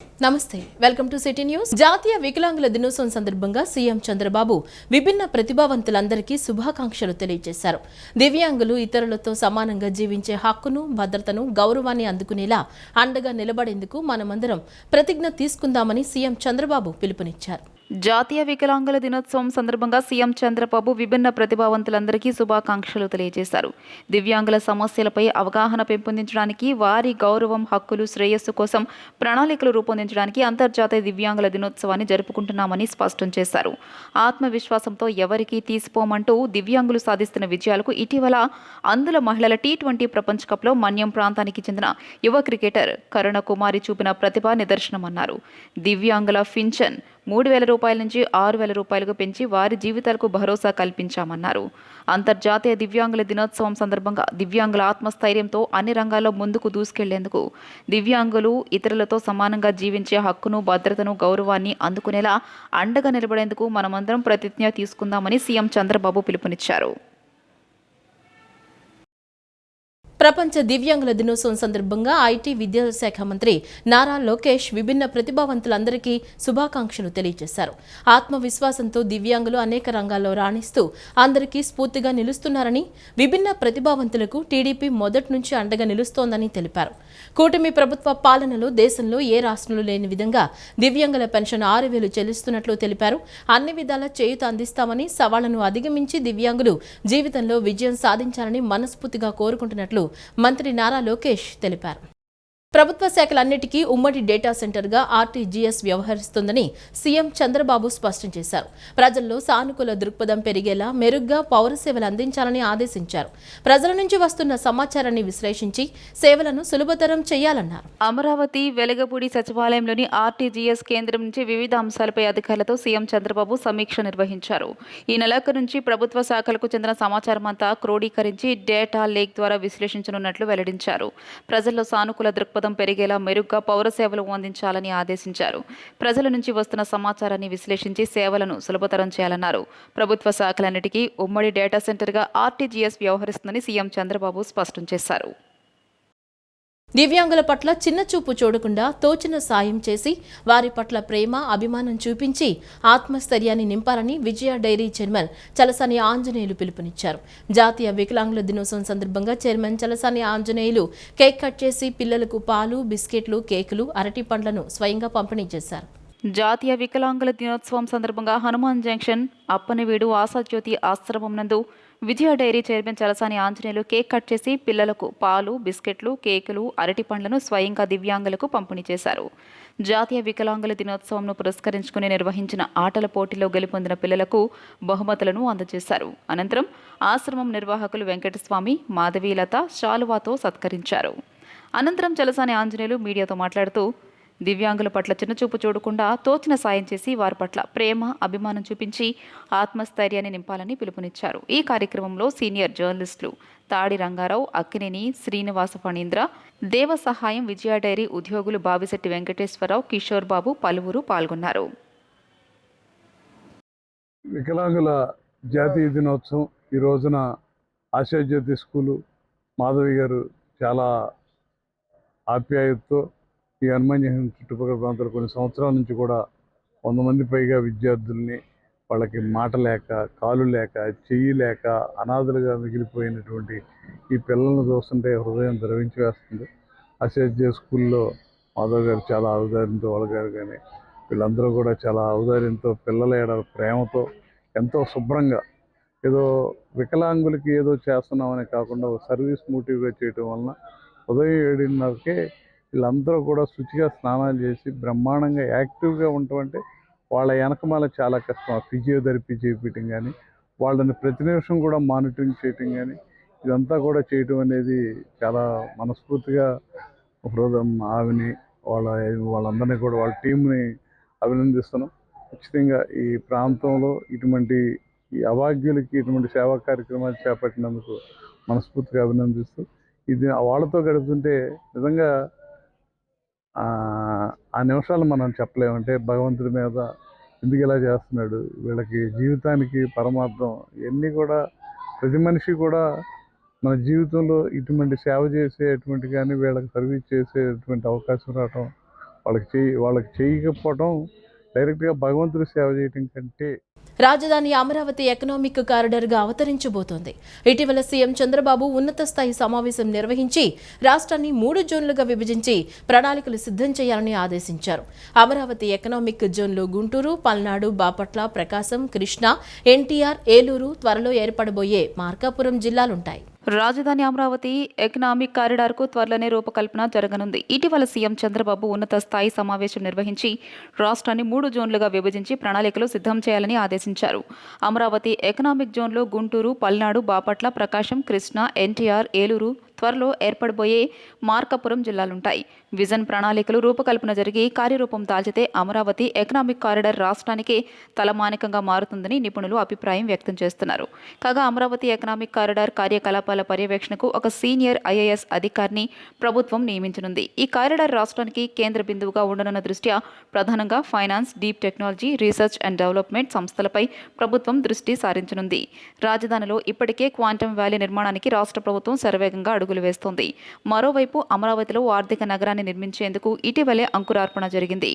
నమస్తే welcome to city news. జాతీయ వికలాంగుల దినోత్సవం సందర్భంగా సీఎం చంద్రబాబు విభిన్న ప్రతిభావంతులందరికీ శుభాకాంక్షలు తెలియజేశారు. దివ్యాంగులు ఇతరులతో సమానంగా జీవించే హక్కును, భద్రతను, గౌరవాన్ని అందుకునేలా అండగా నిలబడేందుకు మనమందరం ప్రతిజ్ఞ తీసుకుందామని సీఎం చంద్రబాబు పిలుపునిచ్చారు. జాతీయ వికలాంగుల దినోత్సవం సందర్భంగా సీఎం చంద్రబాబు విభిన్న ప్రతిభావంతులందరికీ శుభాకాంక్షలు తెలియజేశారు. దివ్యాంగుల సమస్యలపై అవగాహన పెంపొందించడానికి, వారి గౌరవం, హక్కులు, శ్రేయస్సు కోసం ప్రణాళికలు రూపొందించడానికి అంతర్జాతీయ దివ్యాంగుల దినోత్సవాన్ని జరుపుకుంటున్నామని స్పష్టం చేశారు. ఆత్మవిశ్వాసంతో ఎవరికీ తీసిపోమంటూ దివ్యాంగులు సాధిస్తున్న విజయాలకు ఇటీవల అందుల మహిళల T20 ప్రపంచ కప్లో మన్యం ప్రాంతానికి చెందిన యువ క్రికెటర్ కరుణ కుమారి చూపిన ప్రతిభ నిదర్శనమన్నారు. దివ్యాంగుల పింఛన్ 3,000 రూపాయల నుంచి 6,000 రూపాయలకు పెంచి వారి జీవితాలకు భరోసా కల్పించామన్నారు. అంతర్జాతీయ దివ్యాంగుల దినోత్సవం సందర్భంగా దివ్యాంగుల ఆత్మస్థైర్యంతో అన్ని రంగాల్లో ముందుకు దూసుకెళ్లేందుకు, దివ్యాంగులు ఇతరులతో సమానంగా జీవించే హక్కును, భద్రతను, గౌరవాన్ని అందుకునేలా అండగా నిలబడేందుకు మనమందరం ప్రతిజ్ఞ తీసుకుందామని సీఎం చంద్రబాబు పిలుపునిచ్చారు. ప్రపంచ దివ్యాంగుల దినోత్సవం సందర్భంగా ఐటీ విద్యాశాఖ మంత్రి నారా లోకేష్ విభిన్న ప్రతిభావంతులందరికీ శుభాకాంక్షలు తెలియజేశారు. ఆత్మవిశ్వాసంతో దివ్యాంగులు అనేక రంగాల్లో రాణిస్తూ అందరికీ స్ఫూర్తిగా నిలుస్తున్నారని, విభిన్న ప్రతిభావంతులకు టీడీపీ మొదటి నుంచి అండగా నిలుస్తోందని తెలిపారు. కూటమి ప్రభుత్వ పాలనలో దేశంలో ఏ రాష్ట్రంలో లేని విధంగా దివ్యాంగుల పెన్షన్ 6,000 చెల్లిస్తున్నట్లు తెలిపారు. అన్ని విధాల చేయూత అందిస్తామని, సవాళ్లను అధిగమించి దివ్యాంగులు జీవితంలో విజయం సాధించాలని మనస్ఫూర్తిగా కోరుకుంటున్నట్లు మంత్రి నారా లోకేష్ తెలిపారు. ప్రభుత్వ శాఖలన్నిటికీ ఉమ్మడి డేటా సెంటర్గా ఆర్టీజీఎస్ వ్యవహరిస్తుందని సీఎం చంద్రబాబు స్పష్టం చేశారు. ప్రజల్లో సానుకూల దృక్పథం పెరిగేలా మెరుగ్గా పౌర సేవలు అందించాలని ఆదేశించారు. ప్రజల నుంచి వస్తున్న సమాచారాన్ని విశ్లేషించి సేవలను సులభతరం చేయాలన్నారు. అమరావతి వెలగపూడి సచివాలయంలోని ఆర్టీజీఎస్ కేంద్రం నుంచి వివిధ అంశాలపై అధికారులతో సీఎం చంద్రబాబు సమీక్ష నిర్వహించారు. ఈ నెలాఖరు నుంచి ప్రభుత్వ శాఖలకు చెందిన సమాచారం అంతా క్రోడీకరించి డేటా లేక్ ద్వారా విశ్లేషించనున్నట్లు వెల్లడించారు. ప్రజల్లో సానుకూల దృక్పథం పెరిగేలా మెరుగ్గా పౌర సేవలు అందించాలని ఆదేశించారు. ప్రజల నుంచి వస్తున్న సమాచారాన్ని విశ్లేషించి సేవలను సులభతరం చేయాలన్నారు. ప్రభుత్వ శాఖలన్నిటికీ ఉమ్మడి డేటా సెంటర్గా ఆర్టీజీఎస్ వ్యవహరిస్తుందని సీఎం చంద్రబాబు స్పష్టం చేశారు. దివ్యాంగుల పట్ల చిన్న చూపు చూడకుండా తోచిన సాయం చేసి వారి పట్ల ప్రేమ, అభిమానం చూపించి ఆత్మస్థైర్యాన్ని నింపాలని విజయ డైరీ చైర్మన్ చలసాని ఆంజనేయులు పిలుపునిచ్చారు. జాతీయ వికలాంగుల దినోత్సవం సందర్భంగా chairman Chalasani Anjaneyulu cake cut చేసి పిల్లలకు పాలు, బిస్కెట్లు, కేకులు, అరటి పండ్లను స్వయంగా పంపిణీ చేశారు. జాతీయ వికలాంగుల దినోత్సవం సందర్భంగా హనుమాన్ జంక్షన్, అప్పనివీడు ఆశాజ్యోతి ఆశ్రమం నందు Vijaya dairy chairman Chalasani Anjaneyulu cake cut చేసి పిల్లలకు పాలు, బిస్కెట్లు, కేకులు, అరటి పండ్లను స్వయంగా దివ్యాంగులకు పంపిణీ చేశారు. జాతీయ వికలాంగుల దినోత్సవంను పురస్కరించుకుని నిర్వహించిన ఆటల పోటీలో గెలుపొందిన పిల్లలకు బహుమతులను అందజేశారు. అనంతరం ఆశ్రమం నిర్వాహకులు వెంకటస్వామి, మాధవీలత శాలువాతో సత్కరించారు. అనంతరం చలసాని ఆంజనేయులు మీడియాతో మాట్లాడుతూ, దివ్యాంగుల పట్ల చిన్నచూపు చూడకుండా తోచిన సాయం చేసి వారి పట్ల ప్రేమ, అభిమానం చూపించి ఆత్మస్థైర్యాన్ని నింపాలని పిలుపునిచ్చారు. ఈ కార్యక్రమంలో సీనియర్ జర్నలిస్టులు తాడి రంగారావు, అక్కినేని శ్రీనివాస ఫణీంద్ర, దేవ సహాయం విజయ డైరీ ఉద్యోగులు బావిశెట్టి వెంకటేశ్వరరావు, కిషోర్ బాబు పలువురు పాల్గొన్నారు. వికలాంగుల జాతీయ దినోత్సవం ఈ రోజున ఆశాజ్యోతి స్కూలు మాధవి గారు చాలా ఆప్యాయతతో ఈ హనుమాన్ జంక్షన్ చుట్టుపక్కల ప్రాంతాలు కొన్ని సంవత్సరాల నుంచి కూడా 100 మంది పైగా విద్యార్థుల్ని వాళ్ళకి మాట లేక, కాలు లేక, చెయ్యి లేక అనాథలుగా మిగిలిపోయినటువంటి ఈ పిల్లలను చూస్తుంటే హృదయం ద్రవించి వేస్తుంది. ఆశాజ్యోతి స్కూల్లో మాధవ్ గారు చాలా ఔదార్యంతో, వాళ్ళ గారు కానీ వీళ్ళందరూ కూడా చాలా ఔదార్యంతో, పిల్లల ఏడ ప్రేమతో, ఎంతో శుభ్రంగా ఏదో వికలాంగులకి ఏదో చేస్తున్నామని కాకుండా సర్వీస్ మోటివ్గా చేయటం వలన ఉదయం 7:30కే వీళ్ళందరూ కూడా శుచిగా స్నానాలు చేసి బ్రహ్మాండంగా యాక్టివ్గా ఉండటం. వాళ్ళ వెనకమాల చాలా కష్టం. ఫిజియోథెరపీ చేయించడం కానీ, వాళ్ళని ప్రతి నిమిషం కూడా మానిటరింగ్ చేయటం కానీ, ఇదంతా కూడా చేయటం అనేది చాలా మనస్ఫూర్తిగా హృదయం ఆవిని వాళ్ళందరినీ కూడా వాళ్ళ టీంని అభినందిస్తున్నాం. ఖచ్చితంగా ఈ ప్రాంతంలో ఇటువంటి ఈ అభాగ్యులకి ఇటువంటి సేవా కార్యక్రమాలు చేపట్టినందుకు మనస్ఫూర్తిగా అభినందిస్తూ, ఇది వాళ్ళతో గడుపుతుంటే నిజంగా ఆ నిమిషాలు మనం చెప్పలేమంటే భగవంతుడి మీద ఎందుకు ఇలా చేస్తున్నాడు, వీళ్ళకి జీవితానికి పరమార్థం ఇవన్నీ కూడా ప్రతి మనిషి కూడా మన జీవితంలో ఇటువంటి సేవ చేసేటువంటి కానీ వీళ్ళకి సర్వీస్ చేసేటువంటి అవకాశం రావటం వాళ్ళకి చేయకపోవడం డైరెక్ట్గా భగవంతుడి సేవ చేయటం కంటే. రాజధాని అమరావతి ఎకనామిక్ కారిడార్గా అవతరించబోతోంది. ఇటీవల సీఎం చంద్రబాబు ఉన్నత స్థాయి సమావేశం నిర్వహించి రాష్ట్రాన్ని 3 జోన్లుగా విభజించి ప్రణాళికలు సిద్ధం చేయాలని ఆదేశించారు. అమరావతి ఎకనామిక్ జోన్లో గుంటూరు, పల్నాడు, బాపట్ల, ప్రకాశం, కృష్ణా, ఎన్టీఆర్, ఏలూరు, త్వరలో ఏర్పడబోయే మార్కాపురం జిల్లాలుంటాయి. రాజధాని అమరావతి ఎకనామిక్ కారిడార్కు త్వరలోనే రూపకల్పన జరగనుంది. ఇటీవల సీఎం చంద్రబాబు ఉన్నత స్థాయి సమావేశం నిర్వహించి రాష్ట్రాన్ని 3 జోన్లుగా విభజించి ప్రణాళికలు సిద్ధం చేయాలని ఆదేశించారు. అమరావతి ఎకనామిక్ జోన్లో గుంటూరు, పల్నాడు, బాపట్ల, ప్రకాశం, కృష్ణా, ఎన్టీఆర్, ఏలూరు, త్వరలో ఏర్పడబోయే మార్కాపురం జిల్లాలుంటాయి. విజన్ ప్రణాళికలు రూపకల్పన జరిగి కార్యరూపం దాల్చితే అమరావతి ఎకనామిక్ కారిడార్ రాష్ట్రానికి తలమానికంగా మారుతుందని నిపుణులు అభిప్రాయం వ్యక్తం చేస్తున్నారు. కాగా అమరావతి ఎకనామిక్ కారిడార్ కార్యకలాపాల పర్యవేక్షణకు ఒక సీనియర్ ఐఏఎస్ అధికారిని ప్రభుత్వం నియమించనుంది. ఈ కారిడార్ రాష్ట్రానికి కేంద్ర బిందువుగా ఉండనున్న దృష్ట్యా ప్రధానంగా finance, deep technology, research and development సంస్థలపై ప్రభుత్వం దృష్టి సారించనుంది. రాజధానిలో ఇప్పటికే క్వాంటమ్ వ్యాలీ నిర్మాణానికి రాష్ట్ర ప్రభుత్వం శరవేగంగా అడుగులు వేస్తోంది. మరోవైపు అమరావతిలో ఆర్థిక నగరాన్ని నిర్మించేందుకు ఇటీవలే అంకురార్పణ జరిగింది.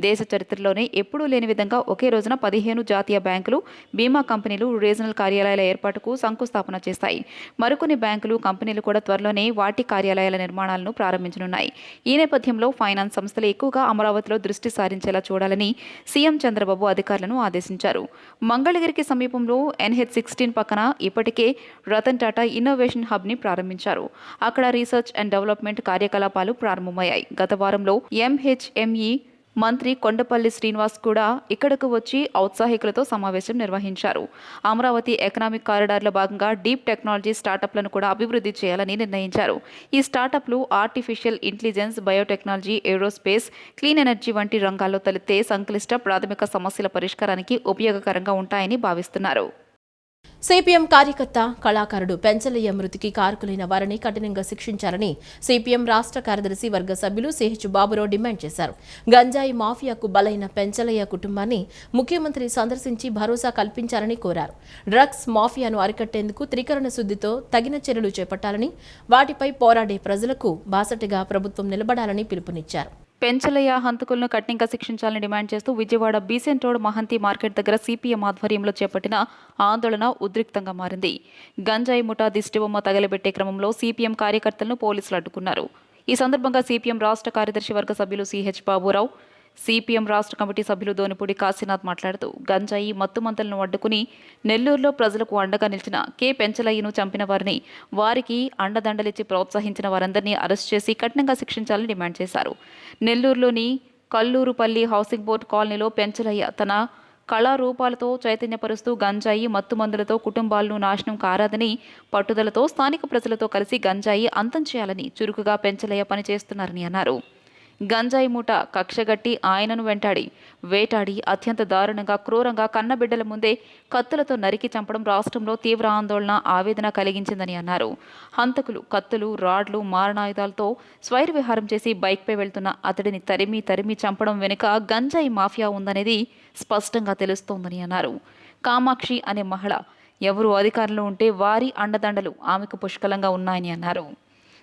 దేశ చరిత్రలోనే ఎప్పుడూ లేని విధంగా ఒకే రోజున 15 జాతీయ బ్యాంకులు, బీమా కంపెనీలు రీజనల్ కార్యాలయాల ఏర్పాటుకు శంకుస్థాపన చేస్తాయి. మరికొన్ని బ్యాంకులు, కంపెనీలు కూడా త్వరలోనే వాటి కార్యాలయాల నిర్మాణాలను ప్రారంభించనున్నాయి. ఈ నేపథ్యంలో ఫైనాన్స్ సంస్థలు ఎక్కువగా అమరావతిలో దృష్టి సారించేలా చూడాలని సీఎం చంద్రబాబు అధికారులను ఆదేశించారు. మంగళగిరికి సమీపంలో NH-16 పక్కన ఇప్పటికే రతన్ టాటా ఇన్నోవేషన్ హబ్ని ప్రారంభించారు. అక్కడ రీసెర్చ్ అండ్ డెవలప్మెంట్ కార్యకలాపాలు ప్రారంభమయ్యాయి. గత వారంలో MHME మంత్రి కొండపల్లి శ్రీనివాస్ కూడా ఇక్కడకు వచ్చి ఔత్సాహికులతో సమావేశం నిర్వహించారు. అమరావతి ఎకనామిక్ కారిడార్లో భాగంగా డీప్ టెక్నాలజీ స్టార్టప్లను కూడా అభివృద్ధి చేయాలని నిర్ణయించారు. ఈ స్టార్టప్లు artificial intelligence, biotechnology, aerospace, clean energy వంటి రంగాల్లో తలెత్తే సంక్లిష్ట ప్రాథమిక సమస్యల పరిష్కారానికి ఉపయోగకరంగా ఉంటాయని భావిస్తున్నారు. సిపిఎం కార్యకర్త, కళాకారుడు పెంచలయ్య మృతికి కారకులైన వారిని కఠినంగా శిక్షించాలని సిపిఎం రాష్ట్ర కార్యదర్శి వర్గ సభ్యులు సిహెచ్ బాబురావు డిమాండ్ చేశారు. గంజాయి మాఫియాకు బలైన పెంచలయ్య కుటుంబాన్ని ముఖ్యమంత్రి సందర్శించి భరోసా కల్పించాలని కోరారు. డ్రగ్స్ మాఫియాను అరికట్టేందుకు త్రికరణ శుద్ధితో తగిన చర్యలు చేపట్టాలని, వాటిపై పోరాడే ప్రజలకు బాసటగా ప్రభుత్వం నిలబడాలని పిలుపునిచ్చారు. పెంచలయ్య హంతకులను కఠినంగా శిక్షించాలని డిమాండ్ చేస్తూ Vijayawada Besant road Mahanti market దగ్గర సిపిఎం ఆధ్వర్యంలో చేపట్టిన ఆందోళన ఉద్రిక్తంగా మారింది. గంజాయి ముఠా దిష్టిబొమ్మ తగలబెట్టే క్రమంలో సిపిఎం కార్యకర్తలను పోలీసులు అడ్డుకున్నారు. ఈ సందర్భంగా సిపిఎం రాష్ట్ర కార్యదర్శి వర్గ సభ్యులు సిహెచ్ బాబురావు, సిపిఎం రాష్ట్ర కమిటీ సభ్యులు దోనిపూడి కాశీనాథ్ మాట్లాడుతూ గంజాయి మత్తుమంతలను అడ్డుకుని నెల్లూరులో ప్రజలకు అండగా నిలిచిన కె పెంచలయ్యను చంపిన వారిని, వారికి అండదండలిచ్చి ప్రోత్సహించిన వారందరినీ అరెస్ట్ చేసి కఠినంగా శిక్షించాలని డిమాండ్ చేశారు. నెల్లూరులోని కల్లూరుపల్లి హౌసింగ్ బోర్డు కాలనీలో పెంచలయ్య తన కళారూపాలతో చైతన్యపరుస్తూ గంజాయి మత్తుమందులతో కుటుంబాలను నాశనం కారాదని పట్టుదలతో స్థానిక ప్రజలతో కలిసి గంజాయి అంతం చేయాలని చురుకుగా పెంచలయ్య పనిచేస్తున్నారని అన్నారు. గంజాయి మూట కక్షగట్టి ఆయనను వెంటాడి వేటాడి అత్యంత దారుణంగా క్రూరంగా కన్నబిడ్డల ముందే కత్తులతో నరికి చంపడం రాష్ట్రంలో తీవ్ర ఆందోళన, ఆవేదన కలిగించిందని అన్నారు. హంతకులు కత్తులు, రాడ్లు, మారణాయుధాలతో స్వైర విహారం చేసి బైక్పై వెళ్తున్న అతడిని తరిమి చంపడం వెనుక గంజాయి మాఫియా ఉందనేది స్పష్టంగా తెలుస్తోందని అన్నారు. కామాక్షి అనే మహిళ ఎవరు అధికారంలో ఉంటే వారి అండదండలు ఆమెకు పుష్కలంగా ఉన్నాయని అన్నారు.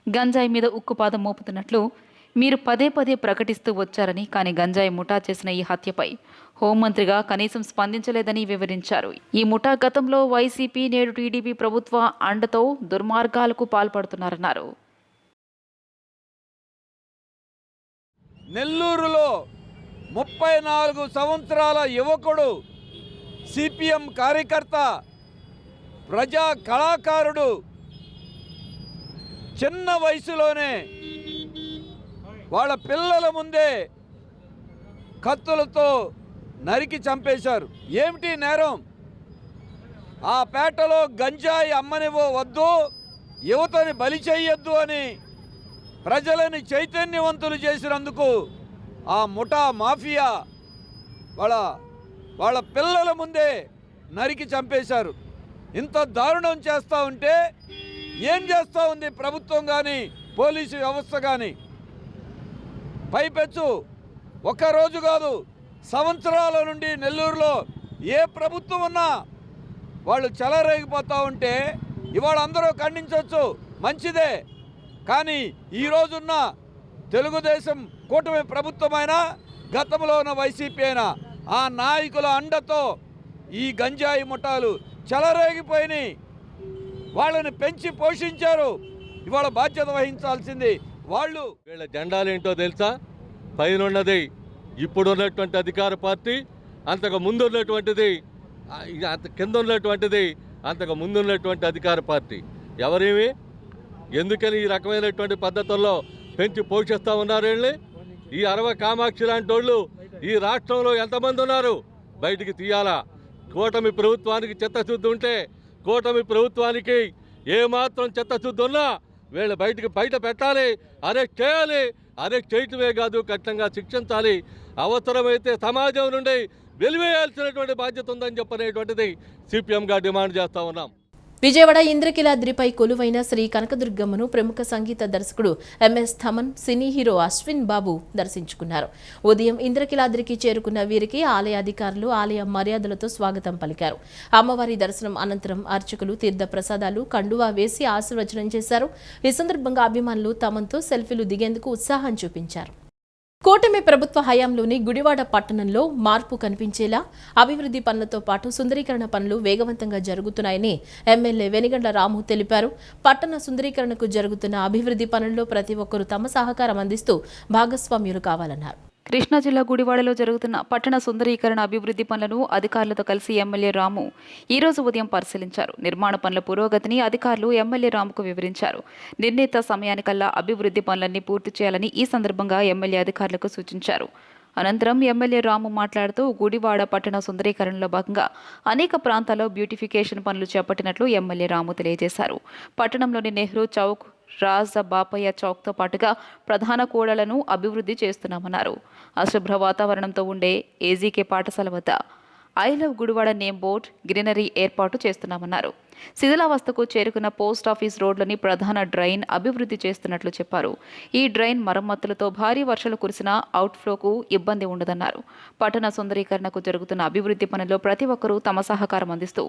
గంజాయి మీద ఉక్కుపాదం మోపుతున్నట్లు మీరు పదే ప్రకటిస్తూ వచ్చారని, కానీ గంజాయి ముఠా చేసిన ఈ హత్యపై హోంమంత్రిగా కనీసం స్పందించలేదని వివరించారు. ఈ ముఠా గతంలో వైసీపీ, నేడు టీడీపీ ప్రభుత్వ అండతో దుర్మార్గాలకు పాల్పడుతున్నారన్నారు. నెల్లూరులో 34 సంవత్సరాల యువకుడు, సిపిఎం కార్యకర్త, ప్రజా కళాకారుడు చిన్న వయసులోనే వాళ్ళ పిల్లల ముందే కత్తులతో నరికి చంపేశారు. ఏమిటి నేరం? ఆ పేటలో గంజాయి అమ్మనివ్వవద్దు, యువతని బలి చెయ్యొద్దు అని ప్రజలని చైతన్యవంతులు చేసినందుకు ఆ ముఠా మాఫియా వాళ్ళ పిల్లల ముందే నరికి చంపేశారు. ఇంత దారుణం చేస్తూ ఉంటే ఏం చేస్తూ ఉంది ప్రభుత్వం కానీ, పోలీసు వ్యవస్థ కానీ? పైపెచ్చు ఒక్కరోజు కాదు, సంవత్సరాల నుండి నెల్లూరులో ఏ ప్రభుత్వం ఉన్నా వాళ్ళు చెలరేగిపోతూ ఉంటే ఇవాళ అందరూ ఖండించవచ్చు, మంచిదే. కానీ ఈరోజున్న తెలుగుదేశం కూటమి ప్రభుత్వమైనా గతంలో ఉన్న వైసీపీ అయినా ఆ నాయకుల అండతో ఈ గంజాయి ముఠాలు చెలరేగిపోయినాయి. వాళ్ళని పెంచి పోషించారు. ఇవాళ బాధ్యత వహించాల్సింది వాళ్ళు. వీళ్ళ జెండాలేంటో తెలుసా? పైన ఉన్నది ఇప్పుడున్నటువంటి అధికార పార్టీ, అంతకు ముందు ఉన్నటువంటిది కింద ఉన్నటువంటిది అంతకు ముందున్నటువంటి అధికార పార్టీ. ఎవరేమి ఎందుకని ఈ రకమైనటువంటి పద్ధతుల్లో పెంచి పోషిస్తూ ఉన్నారు వీళ్ళని? ఈ అరవ కామాక్షి లాంటి వాళ్ళు ఈ రాష్ట్రంలో ఎంతమంది ఉన్నారు? బయటికి తీయాలా. కూటమి ప్రభుత్వానికి చిత్తశుద్ధి ఉంటే, కూటమి ప్రభుత్వానికి ఏమాత్రం చిత్తశుద్ధి ఉన్నా వీళ్ళు బయట పెట్టాలి, అరెస్ట్ చేయాలి. అరెస్ట్ చేయటమే కాదు, కఠినంగా శిక్షించాలి. అవసరమైతే సమాజం నుండి వెలివేయాల్సినటువంటి బాధ్యత ఉందని చెప్పనేటువంటిది సిపిఎంగా డిమాండ్ చేస్తూ ఉన్నాం. విజయవాడ ఇంద్రకీలాద్రిపై కొలువైన శ్రీ కనకదుర్గమ్మను ప్రముఖ సంగీత దర్శకుడు MS Thaman, cine hero Ashwin Babu దర్శించుకున్నారు. ఉదయం ఇంద్రకీలాద్రికి చేరుకున్న వీరికి ఆలయ అధికారులు ఆలయ మర్యాదలతో స్వాగతం పలికారు. అమ్మవారి దర్శనం అనంతరం అర్చకులు తీర్థ ప్రసాదాలు, కండువా వేసి ఆశీర్వచనం చేశారు. ఈ సందర్భంగా అభిమానులు తమతో సెల్ఫీలు దిగేందుకు ఉత్సాహం చూపించారు. కూటమి ప్రభుత్వ హయాంలోని గుడివాడ పట్టణంలో మార్పు కనిపించేలా అభివృద్ధి పనులతో పాటు సుందరీకరణ పనులు వేగవంతంగా జరుగుతున్నాయని ఎమ్మెల్యే వెనిగండ్ల రాము తెలిపారు. పట్టణ సుందరీకరణకు జరుగుతున్న అభివృద్ధి పనుల్లో ప్రతి ఒక్కరూ తమ సహకారం అందిస్తూ భాగస్వామ్యులు కావాలన్నారు. కృష్ణా జిల్లా గుడివాడలో జరుగుతున్న పట్టణ సుందరీకరణ అభివృద్ధి పనులను అధికారులతో కలిసి ఎమ్మెల్యే రాము ఈరోజు ఉదయం పరిశీలించారు. నిర్మాణ పనుల పురోగతిని అధికారులు ఎమ్మెల్యే రాముకు వివరించారు. నిర్ణీత సమయానికల్లా అభివృద్ధి పనులన్నీ పూర్తి చేయాలని ఈ సందర్భంగా ఎమ్మెల్యే అధికారులకు సూచించారు. అనంతరం ఎమ్మెల్యే రాము మాట్లాడుతూ గుడివాడ పట్టణ సుందరీకరణలో భాగంగా అనేక ప్రాంతాల్లో బ్యూటిఫికేషన్ పనులు చేపట్టినట్లు ఎమ్మెల్యే రాము తెలియజేశారు. పట్టణంలోని నెహ్రూ చౌక్, రాజ బాపయ్య చౌక్తో పాటుగా ప్రధాన కూడళ్లను అభివృద్ధి చేస్తున్నామన్నారు. అశుభ్ర వాతావరణంతో ఉండే ఏజీకే పాఠశాల వద్ద I love Gudivada name board, greenery ఏర్పాటు చేస్తున్నామన్నారు. శిథిలావస్థకు చేరుకున్న పోస్టాఫీస్ రోడ్లోని ప్రధాన డ్రైన్ అభివృద్ధి చేస్తున్నట్లు చెప్పారు. ఈ డ్రైన్ మరమ్మతులతో భారీ వర్షాలు కురిసిన అవుట్ఫ్లోకు ఇబ్బంది ఉండదన్నారు. పట్టణ సుందరీకరణకు జరుగుతున్న అభివృద్ధి పనుల్లో ప్రతి ఒక్కరూ తమ సహకారం అందిస్తూ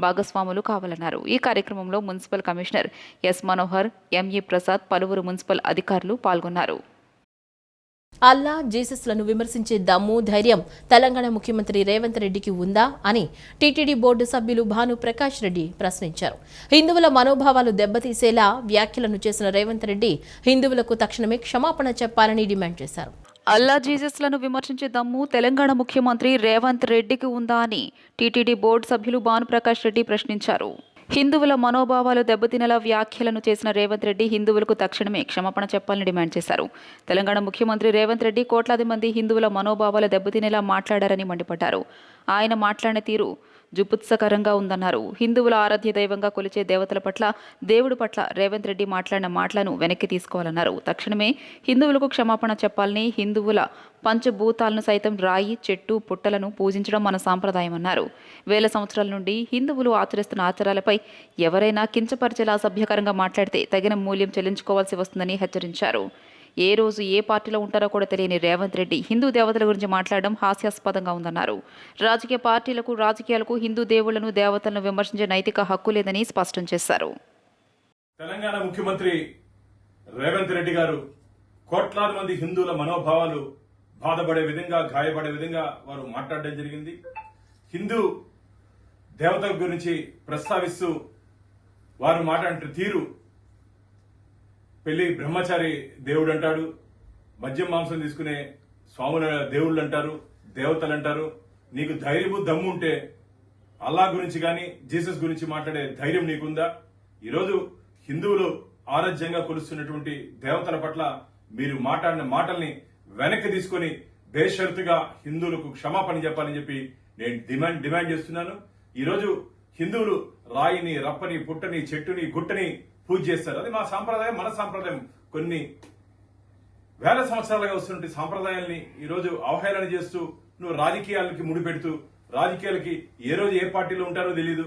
భాగస్వాములు కావాలన్నారు. ఈ కార్యక్రమంలో municipal commissioner S Manohar, ME Prasad, పలువురు మున్సిపల్ అధికారులు పాల్గొన్నారు. అల్లా, జీసస్లను విమర్శించే దమ్ము, ధైర్యం తెలంగాణ ముఖ్యమంత్రి రేవంత్ రెడ్డికి ఉందా అని టీటీడీ బోర్డు సభ్యులు భాను ప్రకాష్ రెడ్డి ప్రశ్నించారు. హిందువుల మనోభావాలు దెబ్బతీసేలా వ్యాఖ్యలను చేసిన రేవంత్ రెడ్డి హిందువులకు తక్షణమే క్షమాపణ చెప్పాలని డిమాండ్ చేశారు. అల్లా, జీసస్లను విమర్శించే దమ్ము తెలంగాణ ముఖ్యమంత్రి రేవంత్ రెడ్డికి ఉందా అని టీటీడీ బోర్డు సభ్యులు భాను ప్రకాష్ రెడ్డి ప్రశ్నించారు. హిందువుల మనోభావాలు దెబ్బతినేలా వ్యాఖ్యలను చేసిన రేవంత్ రెడ్డి హిందువులకు తక్షణమే క్షమాపణ చెప్పాలని డిమాండ్ చేశారు. తెలంగాణ ముఖ్యమంత్రి రేవంత్ రెడ్డి కోట్లాది మంది హిందువుల మనోభావాలు దెబ్బతినేలా మాట్లాడారని మండిపడ్డారు. ఆయన మాట్లాడిన తీరు జుపుత్సకరంగా ఉందన్నారు. హిందువుల ఆరాధ్య దైవంగా కొలిచే దేవతల పట్ల, దేవుడి పట్ల రేవంత్ రెడ్డి మాట్లాడిన మాటలను వెనక్కి తీసుకోవాలన్నారు. తక్షణమే హిందువులకు క్షమాపణ చెప్పాలని, హిందువుల పంచభూతాలను సైతం రాయి, చెట్టు, పుట్టలను పూజించడం మన సాంప్రదాయమన్నారు. వేల సంవత్సరాల నుండి హిందువులు ఆచరిస్తున్న ఆచారాలపై ఎవరైనా కించపరిచేలా అసభ్యకరంగా మాట్లాడితే తగిన మూల్యం చెల్లించుకోవాల్సి వస్తుందని హెచ్చరించారు. ఏ రోజు ఏ పార్టీలో ఉంటారో కూడా తెలియని రేవంత్ రెడ్డి హిందూ దేవతల గురించి మాట్లాడడం హాస్యాస్పదంగా ఉందన్నారు. రాజకీయ పార్టీలకు, రాజకీయాలకు హిందూ దేవుళ్లను, దేవతలను విమర్శించే నైతిక హక్కు లేదని స్పష్టం చేశారు. తెలంగాణ ముఖ్యమంత్రి రేవంత్ రెడ్డి గారు కోట్లాది మంది హిందువుల మనోభావాలు బాధపడే విధంగా, గాయపడే విధంగా వారు మాట్లాడడం జరిగింది. హిందూ దేవతల గురించి ప్రస్తావిస్తూ వారు మాట్లాడిన తీరు, పెళ్లి బ్రహ్మచారి దేవుడు అంటాడు, మద్యం మాంసం తీసుకునే స్వాముల దేవుళ్ళు అంటారు, దేవతలు అంటారు. నీకు ధైర్యము దమ్ము ఉంటే అల్లా గురించి కానీ, జీసస్ గురించి మాట్లాడే ధైర్యం నీకుందా? ఈరోజు హిందువులు ఆరాధ్యంగా కొలుస్తున్నటువంటి దేవతల పట్ల మీరు మాట్లాడిన మాటల్ని వెనక్కి తీసుకుని బేషరతుగా హిందువులకు క్షమాపణ చెప్పాలని చెప్పి నేను డిమాండ్ చేస్తున్నాను. ఈరోజు హిందువులు రాయిని, రప్పని, పుట్టని, చెట్టుని, గుట్టని పూజ చేస్తారు. అది మా సాంప్రదాయం, మన సాంప్రదాయం. కొన్ని వేల సంవత్సరాలుగా వస్తున్న సాంప్రదాయాల్ని ఈరోజు అవహేళన చేస్తూ, నువ్వు రాజకీయాలకి ముడిపెడుతూ, రాజకీయాలకి ఏ రోజు ఏ పార్టీలో ఉంటారో తెలియదు.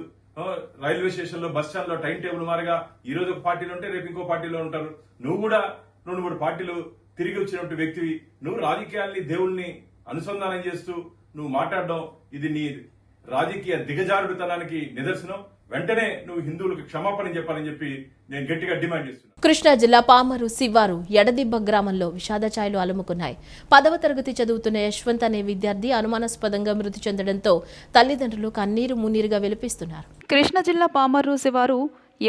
రైల్వే స్టేషన్ లో, బస్ స్టాండ్ లో టైం టేబుల్ మారగా ఈ రోజు ఒక పార్టీలో ఉంటే రేపు ఇంకో పార్టీలో ఉంటారు. నువ్వు కూడా 2-3 పార్టీలు తిరిగి వచ్చినటువంటి వ్యక్తివి. నువ్వు రాజకీయాల్ని, దేవుల్ని అనుసంధానం చేస్తూ నువ్వు మాట్లాడడం, ఇది నీ రాజకీయ దిగజారుడుతనానికి నిదర్శనం. వెంటనే నువ్వు హిందువులకు క్షమాపణ చెప్పాలని చెప్పి నేను గట్టిగా డిమాండ్ చేస్తున్నాను. కృష్ణా జిల్లా పామరు శివారు ఎడదిబ్బ గ్రామంలో విషాద ఛాయలు అలుముకున్నాయి. 10వ తరగతి చదువుతున్న యశ్వంత్ అనే విద్యార్థి అనుమానాస్పదంగా మృతి చెందడంతో తల్లిదండ్రులు కన్నీరు మున్నీరుగా విలపిస్తున్నారు. కృష్ణా జిల్లా పామర్రు శివారు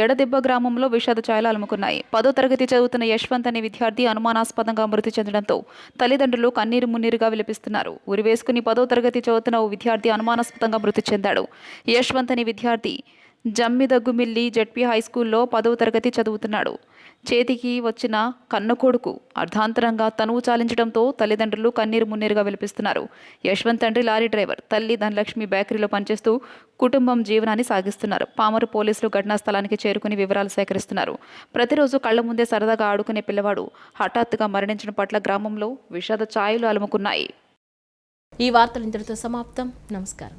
ఎడదెబ్బ గ్రామంలో విషాద ఛాయలు అలుముకున్నాయి. 10వ తరగతి చదువుతున్న యశ్వంత్ అనే విద్యార్థి అనుమానాస్పదంగా మృతి చెందడంతో తల్లిదండ్రులు కన్నీరు మున్నీరుగా విలపిస్తున్నారు. ఉరివేసుకుని 10వ తరగతి చదువుతున్న ఓ విద్యార్థి అనుమానాస్పదంగా మృతి చెందాడు. యశ్వంత్ అనే విద్యార్థి జమ్మిదగ్గుమిల్లి జెడ్పీ హైస్కూల్లో 10వ తరగతి చదువుతున్నాడు. చేతికి వచ్చిన కన్నకొడుకు అర్ధాంతరంగా తనువు చాలించడంతో తల్లిదండ్రులు కన్నీరు మున్నీరుగా విలపిస్తున్నారు. యశ్వంత్ తండ్రి లారీ డ్రైవర్, తల్లి ధనలక్ష్మి బేకరీలో పనిచేస్తూ కుటుంబం జీవనాన్ని సాగిస్తున్నారు. పామరు పోలీసులు ఘటనా స్థలానికి చేరుకుని వివరాలు సేకరిస్తున్నారు. ప్రతిరోజు కళ్ల ముందే సరదాగా ఆడుకునే పిల్లవాడు హఠాత్తుగా మరణించడం పట్ల గ్రామంలో విషాద ఛాయలు అలుముకున్నాయి. ఈ వార్తలు ఇంతటితో సమాప్తం. నమస్కారం.